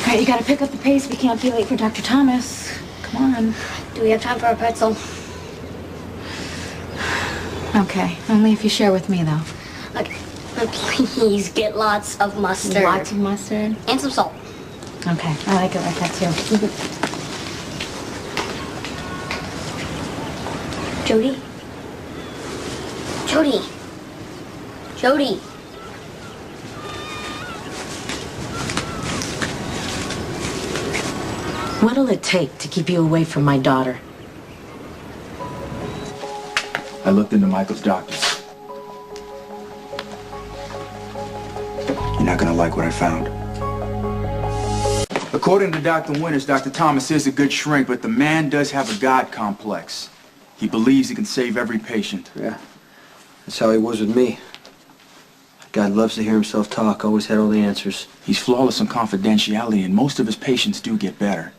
All right, you gotta pick up the pace. We can't be late for Dr. Thomas. Come on. Do we have time for a pretzel? Okay, only if you share with me, though. Okay. Please get lots of mustard. Lots of mustard? And some salt. Okay, I like it like that, too. Jodie? Jodie? Jodie? What'll it take to keep you away from my daughter? I looked into Michael's doctors. You're not gonna like what I found. According to Dr. Winters, Dr. Thomas is a good shrink, but the man does have a God complex. He believes he can save every patient. Yeah, that's how he was with me. God loves to hear himself talk, always had all the answers. He's flawless on confidentiality, and most of his patients do get better.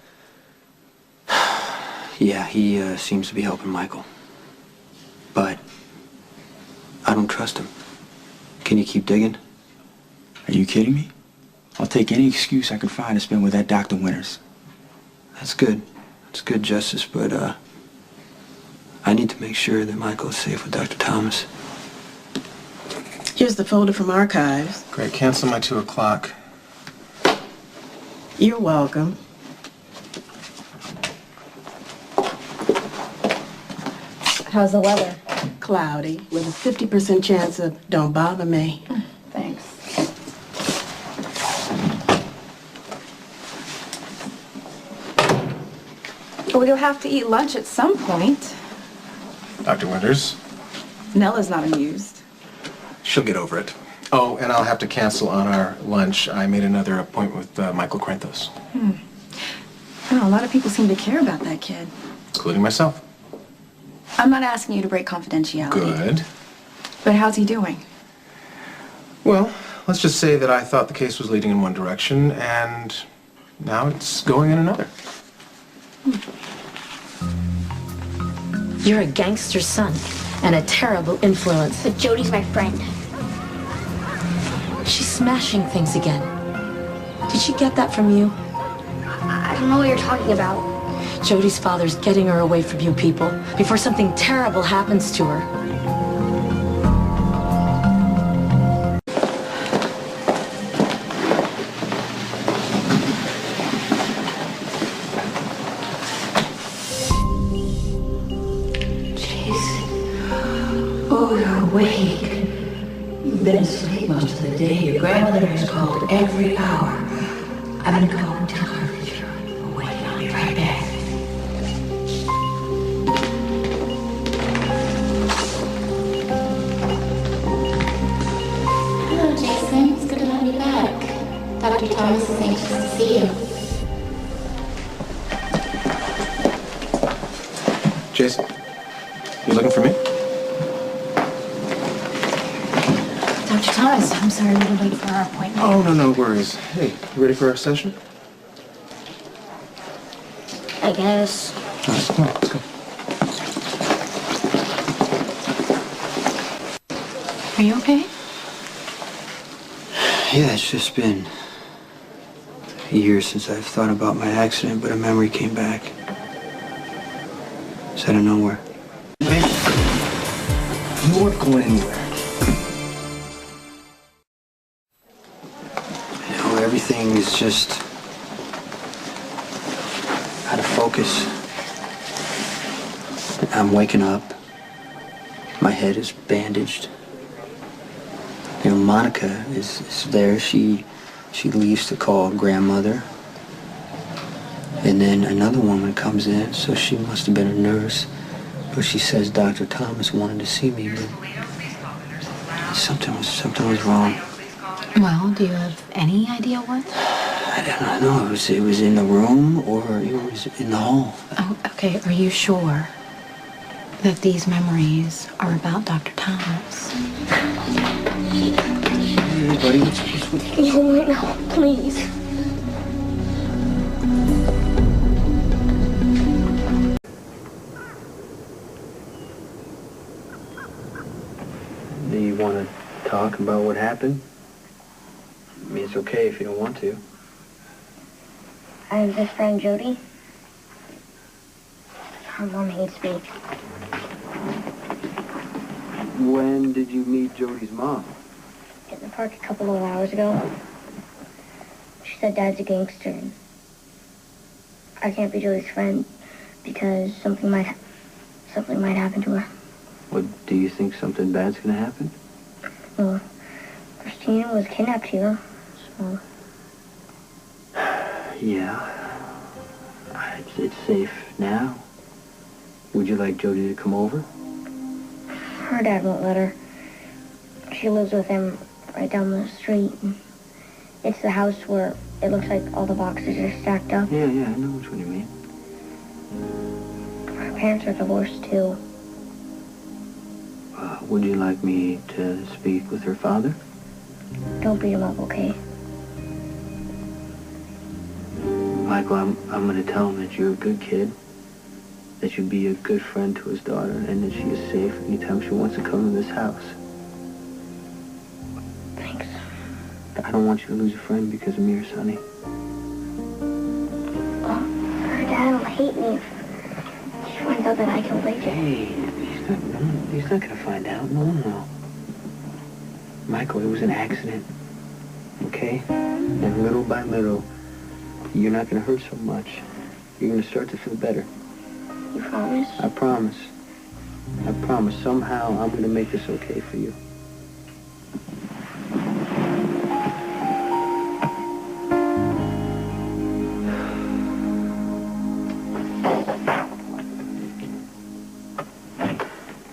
Yeah, he seems to be helping Michael. But I don't trust him. Can you keep digging? Are you kidding me? I'll take any excuse I can find to spend with that Dr. Winters. That's good. That's good, Justice, but I need to make sure that Michael is safe with Dr. Thomas. Here's the folder from archives. Great, cancel my 2 o'clock. You're welcome. How's the weather? Cloudy, with a 50% chance of don't bother me. Thanks. We'll have to eat lunch at some point. Dr. Winters? Nella's not amused. She'll get over it. Oh, and I'll have to cancel on our lunch. I made another appointment with Michael Krenthos. Oh, a lot of people seem to care about that kid. Including myself. I'm not asking you to break confidentiality. Good. But how's he doing? Well, let's just say that I thought the case was leading in one direction, and now it's going in another. You're a gangster's son and a terrible influence. But Jodie's my friend. She's smashing things again. Did she get that from you? I don't know what you're talking about. Jodie's father's getting her away from you people before something terrible happens to her. Oh, you're awake. You've been asleep most of the day. Your grandmother has called every hour. I'm gonna go and tell her that you're awake. I'll be right back. Hello, Jason. It's good to have you back. Dr. Thomas is anxious to see you. Jason, you looking for me? Dr. Thomas, I'm sorry we were late for our appointment. Oh, no worries. Hey, you ready for our session? I guess. All right, come on, let's go. Are you okay? Yeah, it's just been years since I've thought about my accident, but a memory came back. It's out of nowhere. Hey, you weren't going anywhere. You know, everything is just out of focus. I'm waking up. My head is bandaged. You know, Monica is there. She leaves to call grandmother. And then another woman comes in, so she must have been a nurse. But she says Dr. Thomas wanted to see me, but something was wrong. Well, do you have any idea what? I don't know. It was in the room or it was in the hall. Oh, okay. Are you sure that these memories are about Dr. Thomas? Hey, buddy, what's Can you hold me right now, please? Do you want to talk about what happened? I mean, it's okay if you don't want to. I have this friend, Jodie. Her mom hates me. When did you meet Jodie's mom? In the park a couple of hours ago. She said Dad's a gangster. And I can't be Jodie's friend because something might happen to her. What, do you think something bad's gonna happen? Well, Christina was kidnapped here, so... Yeah. It's safe now. Would you like Jodie to come over? Her dad won't let her. She lives with him right down the street. It's the house where it looks like all the boxes are stacked up. Yeah, I know which one you mean. Her parents are divorced, too. Would you like me to speak with her father? Don't beat him up, okay? Michael, I'm gonna tell him that you're a good kid, that you'd be a good friend to his daughter, and that she is safe anytime she wants to come to this house. Thanks. I don't want you to lose a friend because of me or Sonny. Her dad will hate me if she finds out that I killed AJ. Hey, he's not gonna find out. No. Michael, it was an accident. Okay? And little by little, you're not gonna hurt so much. You're gonna start to feel better. You promise? I promise. I promise. Somehow I'm gonna make this okay for you.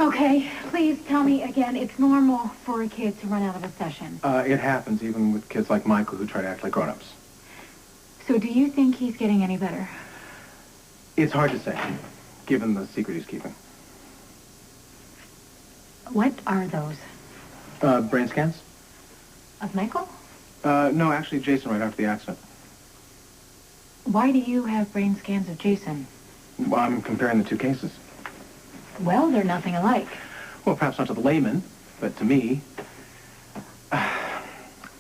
Okay, please tell me again, it's normal for a kid to run out of a session. It happens even with kids like Michael who try to act like grown-ups. So do you think he's getting any better? It's hard to say, given the secret he's keeping. What are those? Brain scans? Of Michael? No, actually, Jason right after the accident. Why do you have brain scans of Jason? Well, I'm comparing the two cases. Well, they're nothing alike. Well, perhaps not to the layman, but to me.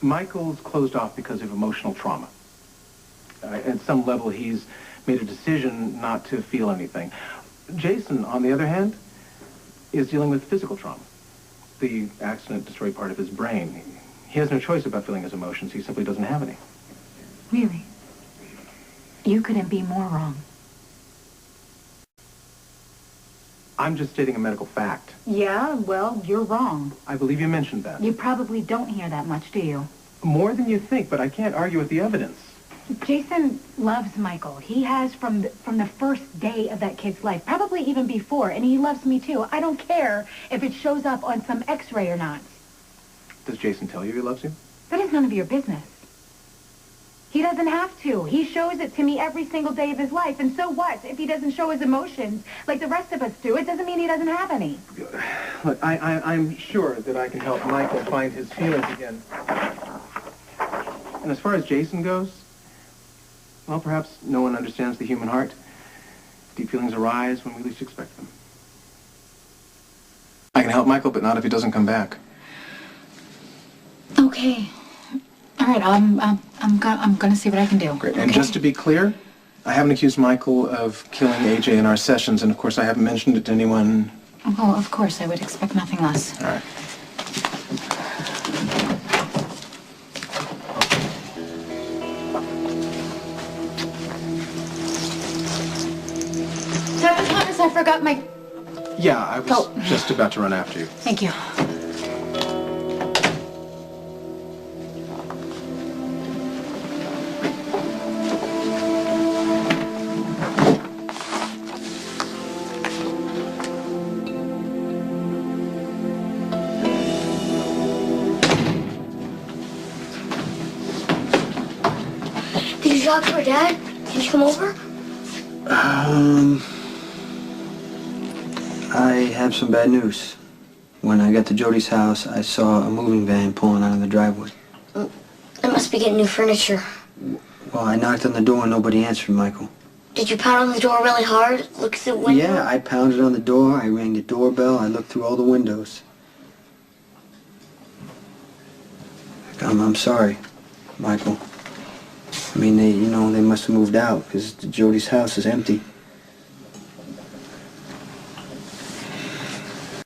Michael's closed off because of emotional trauma. At some level, he's made a decision not to feel anything. Jason, on the other hand, is dealing with physical trauma. The accident destroyed part of his brain. He has no choice about feeling his emotions. He simply doesn't have any. Really? You couldn't be more wrong. I'm just stating a medical fact. Yeah, well, you're wrong. I believe you mentioned that. You probably don't hear that much, do you? More than you think, but I can't argue with the evidence. Jason loves Michael. He has from the first day of that kid's life, probably even before, and he loves me too. I don't care if it shows up on some x-ray or not. Does Jason tell you he loves you? That is none of your business. He doesn't have to. He shows it to me every single day of his life, and so what? If he doesn't show his emotions like the rest of us do, it doesn't mean he doesn't have any. Look, I'm sure that I can help Michael find his feelings again. And as far as Jason goes, well, perhaps no one understands the human heart. Deep feelings arise when we least expect them. I can help Michael, but not if he doesn't come back. Okay. All right, I'm gonna see what I can do. Great. Okay? And just to be clear, I haven't accused Michael of killing AJ in our sessions, and of course I haven't mentioned it to anyone. Oh, of course, I would expect nothing less. All right. Dr. Thomas, I forgot my... Yeah, I was just about to run after you. Thank you. Did you talk to her dad? Can you come over? I have some bad news. When I got to Jodie's house, I saw a moving van pulling out of the driveway. They must be getting new furniture. Well, I knocked on the door and nobody answered, Michael. Did you pound on the door really hard? Look through the window? Yeah, I pounded on the door, I rang the doorbell, I looked through all the windows. I'm sorry, Michael. I mean, they must have moved out because Jodie's house is empty.